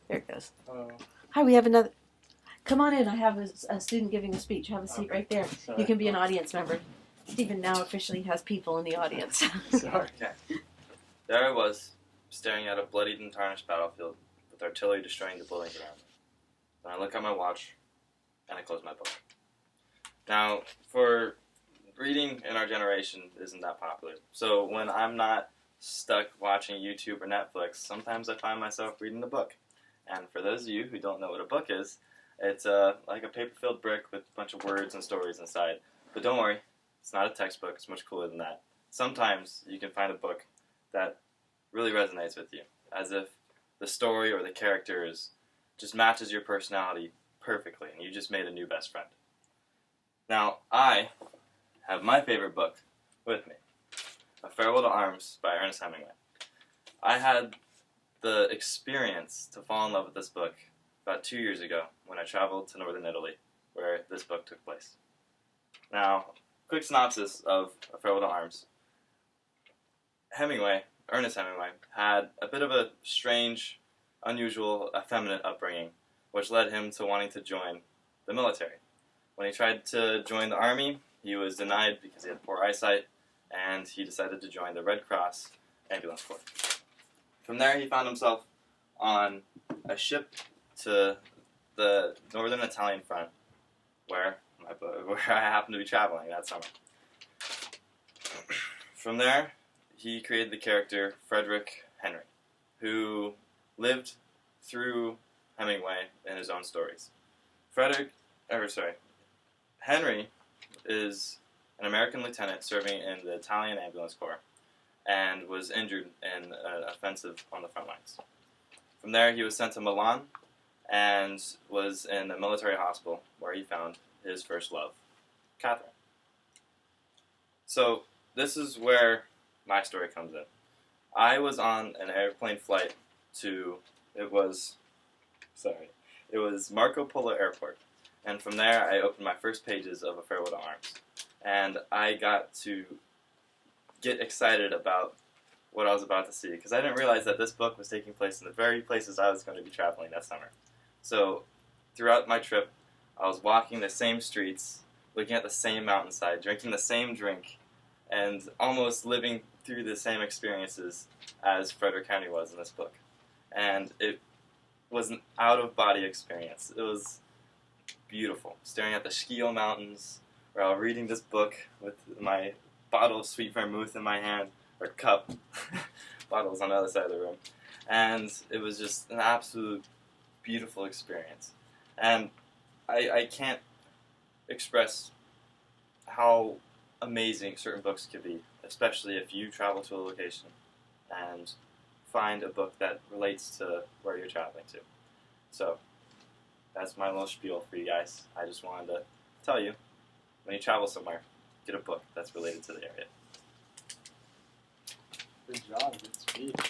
There it goes. Hi, we have another. Come on in. I have a student giving a speech. Have a seat right there. Sorry. You can be an audience member. Stephen now officially has people in the audience. Sorry. Okay. There I was, staring at a bloodied and tarnished battlefield, with artillery destroying the buildings around me. Then I look at my watch, and I close my book. Now, for reading in our generation isn't that popular. So when I'm not stuck watching YouTube or Netflix, sometimes I find myself reading a book. And for those of you who don't know what a book is, it's like a paper-filled brick with a bunch of words and stories inside. But don't worry, it's not a textbook. It's much cooler than that. Sometimes you can find a book that really resonates with you, as if the story or the characters just matches your personality perfectly, and you just made a new best friend. Now, I have my favorite book with me, A Farewell to Arms by Ernest Hemingway. I had the experience to fall in love with this book about 2 years ago when I traveled to northern Italy, where this book took place. Now, quick synopsis of A Farewell to Arms. Ernest Hemingway, had a bit of a strange, unusual, effeminate upbringing, which led him to wanting to join the military. When he tried to join the army, he was denied because he had poor eyesight, and he decided to join the Red Cross Ambulance Corps. From there, he found himself on a ship to the northern Italian front, where I happened to be traveling that summer. From there, he created the character Frederick Henry, who lived through Hemingway in his own stories. Henry is an American lieutenant serving in the Italian Ambulance Corps and was injured in an offensive on the front lines. From there, he was sent to Milan and was in a military hospital where he found his first love, Catherine. So this is where my story comes in. I was on an airplane flight to, it was Marco Polo Airport. And from there, I opened my first pages of A Farewell to Arms. And I got to get excited about what I was about to see, because I didn't realize that this book was taking place in the very places I was going to be traveling that summer. So throughout my trip, I was walking the same streets, looking at the same mountainside, drinking the same drink, and almost living through the same experiences as Frederick Henry was in this book. And it was an out-of-body experience. It was beautiful, staring at the Schio Mountains, while reading this book with my bottle of sweet vermouth in my hand, or cup. Bottle was on the other side of the room. And it was just an absolute beautiful experience. And I can't express how amazing certain books could be, especially if you travel to a location and find a book that relates to where you're traveling to. So, that's my little spiel for you guys. I just wanted to tell you, when you travel somewhere, get a book that's related to the area. Good job. Good speech.